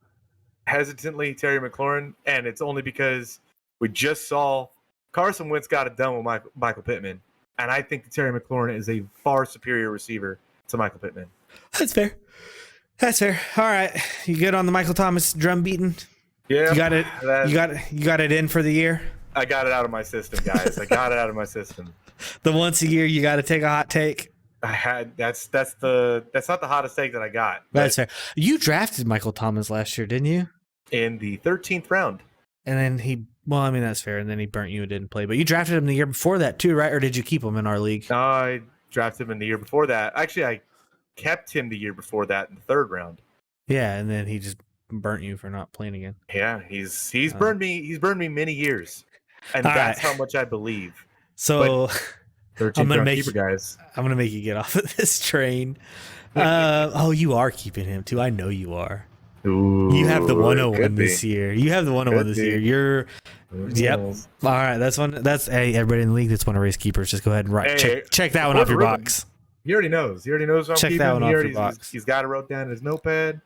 Hesitantly, Terry McLaurin. And it's only because we just saw Carson Wentz got it done with Michael Pittman. And I think that Terry McLaurin is a far superior receiver to Michael Pittman.
That's fair. That's fair. All right, you good on the Michael Thomas drum beating?
Yeah.
You got it. You got it in for the year.
I got it out of my system, guys. I got it out of my system.
The once a year you got to take a hot take.
I had that's not the hottest take that I got.
That's fair. You drafted Michael Thomas last year, didn't you?
In the 13th round.
And then that's fair. And then he burnt you and didn't play. But you drafted him the year before that too, right? Or did you keep him in our league?
No, I drafted him in the year before that. Actually, I kept him the year before that in the 3rd round.
Yeah, and then he just burnt you for not playing again.
Yeah, he's burned me. He's burned me many years, and
All
that's
right.
how much I believe.
So
13th
I'm gonna
round
make
keeper, guys.
I'm gonna make you get off of this train. Oh, you are keeping him too. I know you are.
Ooh,
You have the
it
101
could
this
be.
year. You have the 101
Could
this
be.
year. You're Yep. All right, that's hey, everybody in the league that's one of Race Keepers. Just go ahead and
Hey,
check that one off your
really-
box.
He already knows. He already knows what I'm
Check
keeping.
that one off your box.
He's got it wrote down in his notepad.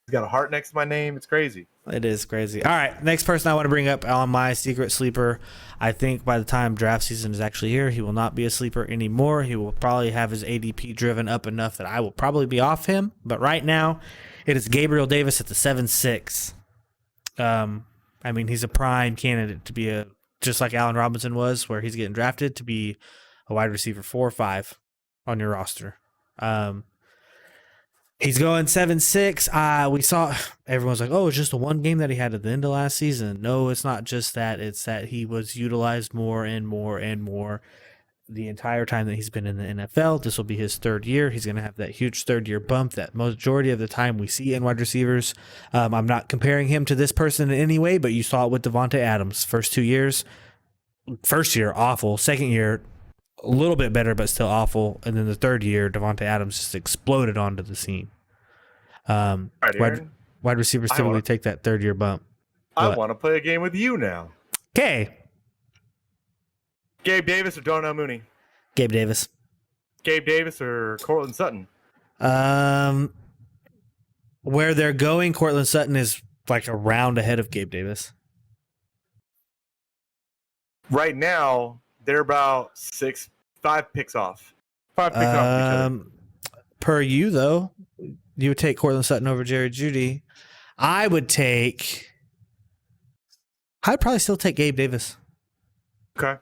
He's got a heart next to my name. It's crazy.
It is crazy. All right, next person I want to bring up on my secret sleeper. I think by the time draft season is actually here, he will not be a sleeper anymore. He will probably have his ADP driven up enough that I will probably be off him. But right now, it is Gabriel Davis at the 7-6. I mean, he's a prime candidate to be just like Allen Robinson was, where he's getting drafted to be a wide receiver 4 or 5 on your roster. He's going 7-6. We saw everyone's like, oh, it's just the one game that he had at the end of last season. No, it's not just that. It's that he was utilized more and more and more the entire time that he's been in the NFL. This will be his 3rd year. He's going to have that huge 3rd-year bump that majority of the time we see in wide receivers. I'm not comparing him to this person in any way, but you saw it with Davante Adams. First 2 years, first year, awful. Second year, a little bit better, but still awful. And then the 3rd year, Davante Adams just exploded onto the scene.
All right, Aaron,
Wide receivers typically take that 3rd-year bump.
I want to play a game with you now.
Okay.
Gabe Davis or Darnell Mooney?
Gabe Davis.
Gabe Davis or Cortland Sutton?
Where they're going, Cortland Sutton is like a round ahead of Gabe Davis.
Right now, they're about 5 picks off. 5 picks off each other.
Per you, though, you would take Cortland Sutton over Jerry Jeudy. I'd probably still take Gabe Davis.
Okay.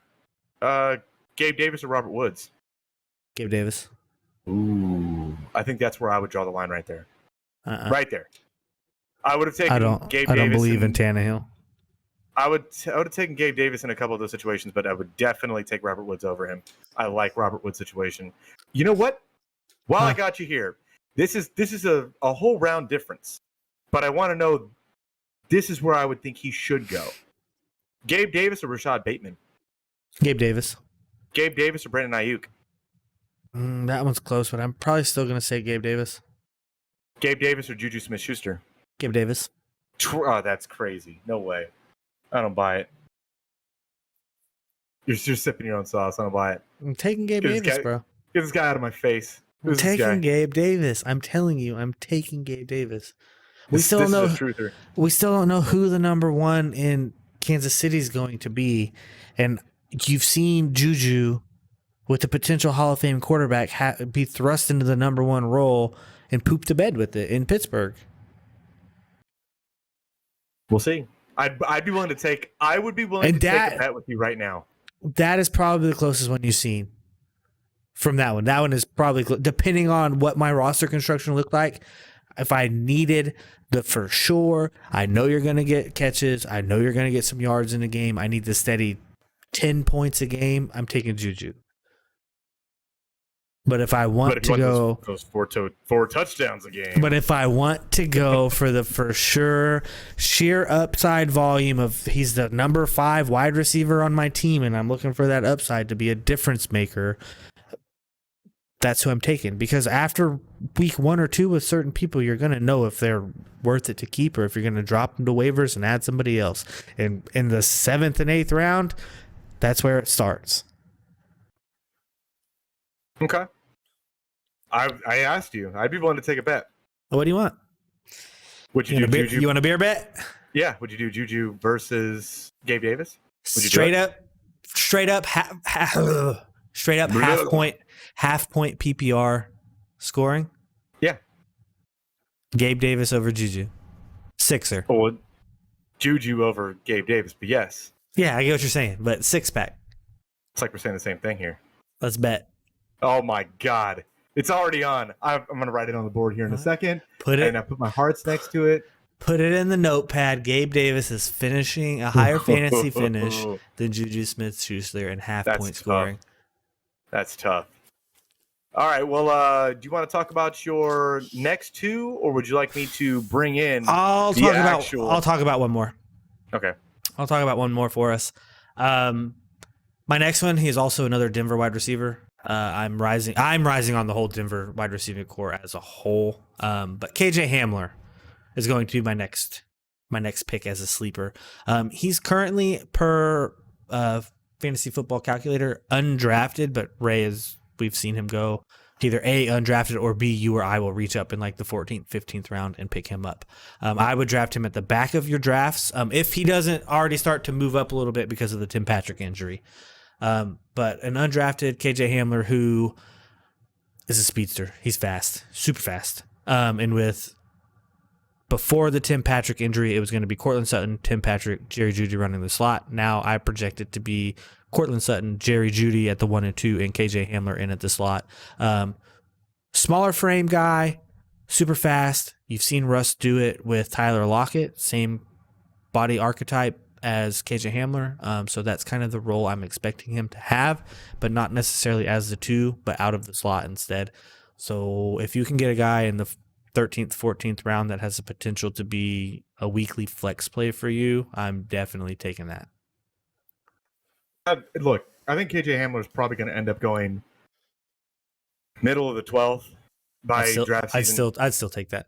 Gabe Davis or Robert Woods?
Gabe Davis.
Ooh. I think that's where I would draw the line right there. Right there. I would have taken Gabe Davis.
I don't believe in Tannehill.
I would have taken Gabe Davis in a couple of those situations, but I would definitely take Robert Woods over him. I like Robert Woods' situation. You know what? While I got you here, this is a whole round difference. But I want to know, this is where I would think he should go. Gabe Davis or Rashad Bateman?
Gabe Davis.
Gabe Davis or Brandon Naiuk?
That one's close, but I'm probably still going to say Gabe Davis.
Gabe Davis or Juju Smith-Schuster?
Gabe Davis.
Oh, that's crazy. No way. I don't buy it. You're sipping your own sauce. I don't buy it.
I'm taking Gabe Davis, bro.
Get this guy out of my face.
I'm taking Gabe Davis. I'm telling you, I'm taking Gabe Davis. We still don't know who the number one in Kansas City is going to be. And you've seen Juju with the potential Hall of Fame quarterback be thrust into the number one role and poop to bed with it in Pittsburgh.
We'll see. I'd be willing to take. I would be willing to take a bet with you right now.
That is probably the closest one you've seen from that one. That one is probably depending on what my roster construction looked like. If I needed the for sure, I know you're going to get catches. I know you're going to get some yards in the game. I need the steady 10 points a game. I'm taking Juju. But if I want to go
those four touchdowns a game.
But if I want to go for the for sure sheer upside volume of he's the number 5 wide receiver on my team and I'm looking for that upside to be a difference maker, that's who I'm taking. Because after week 1 or 2 with certain people, you're going to know if they're worth it to keep or if you're going to drop them to waivers and add somebody else. And in the 7th and 8th round, that's where it starts.
Okay. I asked you. I'd be willing to take a bet.
What do you want?
Would you do Juju?
You want a beer bet?
Yeah. Would you do Juju versus Gabe Davis?
Straight up half point PPR scoring.
Yeah.
Gabe Davis over Juju. Sixer.
Well, Juju over Gabe Davis, but yes.
Yeah, I get what you're saying, but 6-pack.
It's like we're saying the same thing here.
Let's bet.
Oh my God. It's already on. I'm going to write it on the board here in a second.
And
I put my hearts next to it.
Put it in the notepad. Gabe Davis is finishing a higher fantasy finish than Juju Smith-Schuster in half-point scoring.
That's tough. All right. Well, do you want to talk about your next two, or would you like me to bring in
I'll talk about one more.
Okay.
I'll talk about one more for us. My next one, he is also another Denver wide receiver. I'm rising on the whole Denver wide receiving core as a whole. But KJ Hamler is going to be my next pick as a sleeper. He's currently per Fantasy Football Calculator undrafted, but we've seen him go either A, undrafted, or B, you or I will reach up in like the 14th, 15th round and pick him up. I would draft him at the back of your drafts if he doesn't already start to move up a little bit because of the Tim Patrick injury. But an undrafted KJ Hamler who is a speedster. He's fast, super fast. And before the Tim Patrick injury, it was going to be Colton Sutton, Tim Patrick, Jerry Jeudy running the slot. Now I project it to be Colton Sutton, Jerry Jeudy at the 1 and 2, and KJ Hamler in at the slot. Smaller frame guy, super fast. You've seen Russ do it with Tyler Lockett, same body archetype as KJ Hamler. So that's kind of the role I'm expecting him to have, but not necessarily as the 2, but out of the slot instead. So if you can get a guy in the 13th, 14th round that has the potential to be a weekly flex play for you, I'm definitely taking that.
Look, I think KJ Hamler is probably going to end up going middle of the 12th by draft season.
I'd still take that.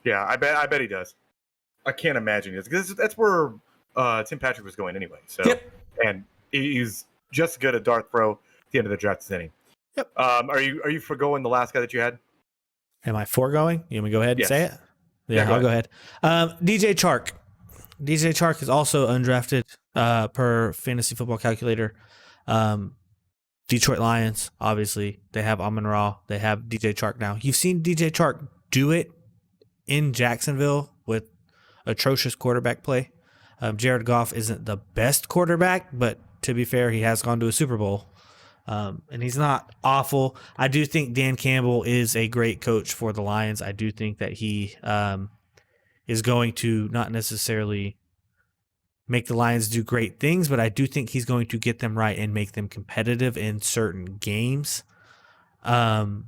Yeah, I bet he does. I can't imagine he does, because that's where Tim Patrick was going anyway. So,
yep.
And he's just good at dart throw at the end of the draft inning.
Yep.
Are you forgoing the last guy that you had?
Am I foregoing? You want me to go ahead and say it?
Yeah,
I'll go ahead. DJ Chark. DJ Chark is also undrafted per Fantasy Football Calculator. Detroit Lions, obviously, they have Amon-Ra. They have DJ Chark now. You've seen DJ Chark do it in Jacksonville with atrocious quarterback play. Jared Goff isn't the best quarterback, but to be fair, he has gone to a Super Bowl. And he's not awful. I do think Dan Campbell is a great coach for the Lions. I do think that he is going to not necessarily make the Lions do great things, but I do think he's going to get them right and make them competitive in certain games. And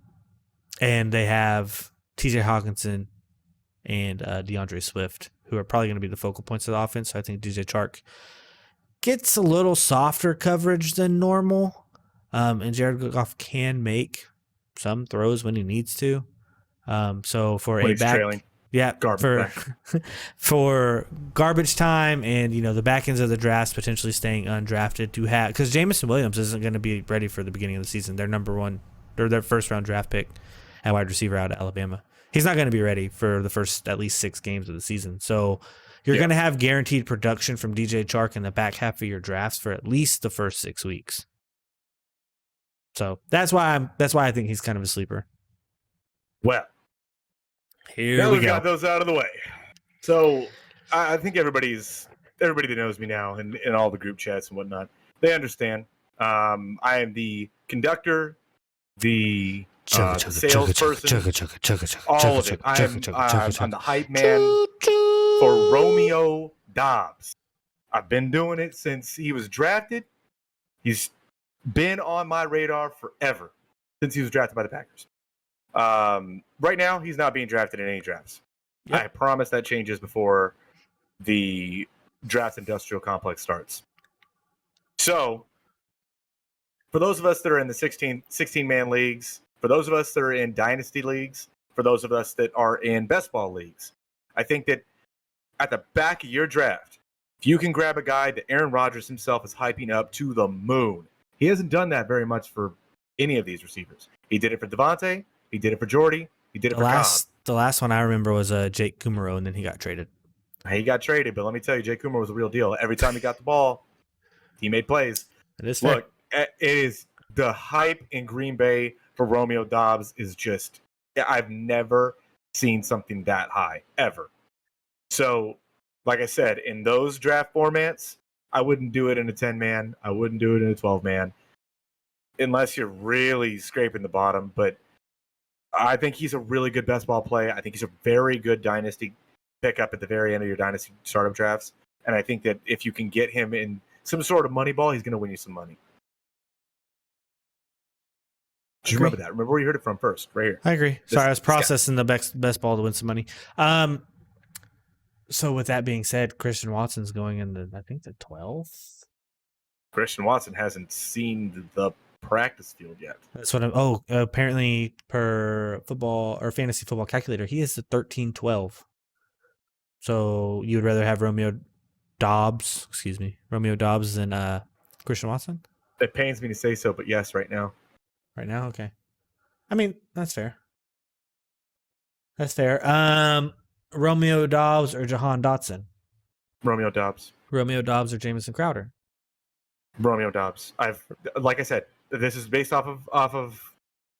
they have TJ Hawkinson and DeAndre Swift, who are probably going to be the focal points of the offense. So I think DJ Chark gets a little softer coverage than normal. And Jared Goff can make some throws when he needs to. So for
When
a
he's
back,
trailing.
yeah,
Garbage
for garbage time and the back ends of the drafts potentially staying undrafted to have, because Jamison Williams isn't going to be ready for the beginning of the season. Their number one or their first round draft pick at wide receiver out of Alabama. He's not going to be ready for the first at least 6 games of the season. So you're going to have guaranteed production from DJ Chark in the back half of your drafts for at least the first 6 weeks. So that's why I think he's kind of a sleeper.
Well,
Here
now
we
we've
go.
got those out of the way. So I think everybody that knows me now in all the group chats and whatnot, they understand. I am the conductor, the salesperson, all of it. I'm the hype man for Romeo Doubs. I've been doing it since he was drafted. He's been on my radar forever since he was drafted by the Packers. Right now, he's not being drafted in any drafts. Yep. I promise that changes before the draft industrial complex starts. So, for those of us that are in the 16-man leagues, for those of us that are in dynasty leagues, for those of us that are in best ball leagues, I think that at the back of your draft, if you can grab a guy that Aaron Rodgers himself is hyping up to the moon, he hasn't done that very much for any of these receivers. He did it for Devontae. He did it for Jordy. He did it for Cobb.
The last one I remember was Jake Kumaro, and then he got traded.
He got traded, but let me tell you, Jake Kumaro was a real deal. Every time he got the ball, he made plays.
It is fair.
Look, it is the hype in Green Bay for Romeo Doubs is just, I've never seen something that high, ever. So, like I said, in those draft formats, I wouldn't do it in a 10-man. I wouldn't do it in a 12-man unless you're really scraping the bottom. But I think he's a really good best ball play. I think he's a very good dynasty pickup at the very end of your dynasty startup drafts. And I think that if you can get him in some sort of money ball, he's going to win you some money. Just remember that. Remember where you heard it from first, right here.
I agree. Sorry, I was processing the best ball to win some money. So with that being said, Christian Watson's going in the 12th.
Christian Watson hasn't seen the practice field yet.
That's what apparently per football or fantasy football calculator, he is the 13-12. So you would rather have Romeo Doubs than Christian Watson?
It pains me to say so, but yes, right now.
Right now, okay. I mean, that's fair. That's fair. Romeo Doubs or Jahan Dotson?
Romeo Doubs.
Romeo Doubs or Jamison Crowder?
Romeo Doubs. Like I said, this is based off of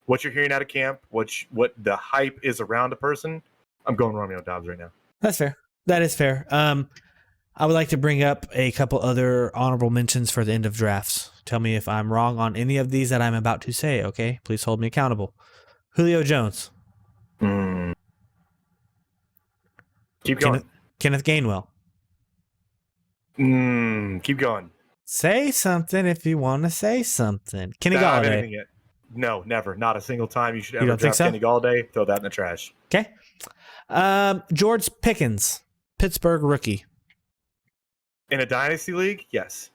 what you're hearing out of camp, what the hype is around a person. I'm going Romeo Doubs right now.
That's fair. That is fair. I would like to bring up a couple other honorable mentions for the end of drafts. Tell me if I'm wrong on any of these that I'm about to say, okay? Please hold me accountable. Julio Jones.
Keep going.
Kenneth Gainwell.
Keep going.
Say something if you want to say something. Kenny
Nah,
Galladay.
No, never. Not a single time you should ever
don't think
draft
so?
Kenny Galladay. Throw that in the trash.
Okay. George Pickens, Pittsburgh rookie.
In a dynasty league, yes.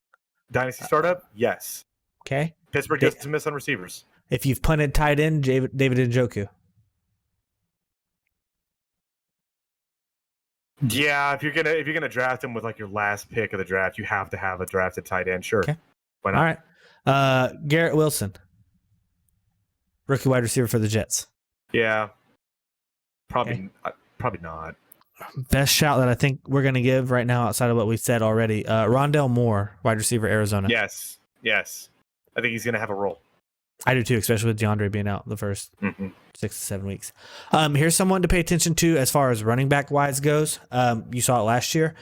Dynasty startup, yes.
Okay.
Pittsburgh doesn't miss on receivers.
If you've punted tight end, David Njoku.
Yeah, if you're gonna draft him with like your last pick of the draft, you have to have a drafted tight end. Sure.
Okay.
Why not?
All right. Garrett Wilson, rookie wide receiver for the Jets.
Yeah. Probably not.
Best shout that I think we're going to give right now outside of what we've said already. Rondell Moore, wide receiver, Arizona.
Yes. I think he's going to have a role.
I do too, especially with DeAndre being out the first 6 to 7 weeks. Here's someone to pay attention to as far as running back wise goes. You saw it last year.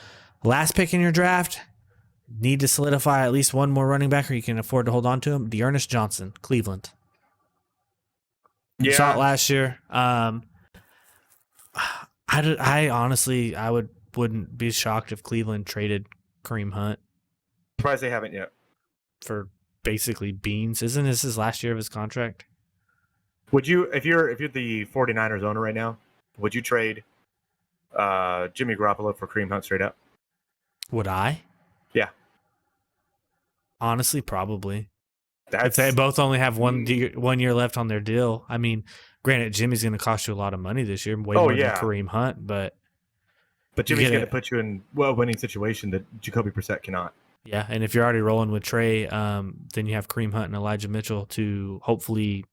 Last pick in your draft, need to solidify at least one more running back, or you can afford to hold on to him. Dearness Johnson, Cleveland. You saw it last year. I honestly, wouldn't be shocked if Cleveland traded Kareem Hunt.
Surprised they haven't yet.
For basically beans. Isn't this his last year of his contract?
Would you, if you're the 49ers owner right now, would you trade Jimmy Garoppolo for Kareem Hunt straight up?
Would I?
Yeah.
Honestly, probably. If they both only have one year left on their deal. I mean, granted, Jimmy's going to cost you a lot of money this year, way more than Kareem Hunt, but
Jimmy's going to put you in a winning situation that Jacoby Brissett cannot.
Yeah, and if you're already rolling with Trey, then you have Kareem Hunt and Elijah Mitchell to hopefully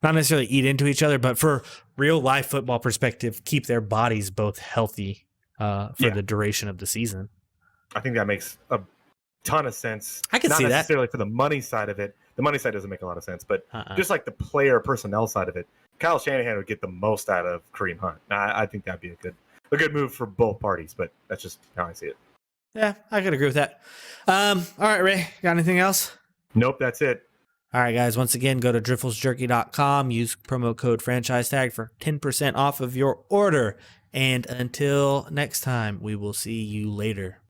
not necessarily eat into each other, but for real life football perspective, keep their bodies both healthy for the duration of the season.
I think that makes a ton of sense.
I can see that.
Not necessarily for the money side of it. The money side doesn't make a lot of sense, but just like the player personnel side of it, Kyle Shanahan would get the most out of Kareem Hunt. I think that'd be a good move for both parties, but that's just how I see it.
Yeah, I could agree with that. All right, Ray, got anything else?
Nope, that's it.
All right, guys, once again, go to drifflesjerky.com, use promo code franchise tag for 10% off of your order. And until next time, we will see you later.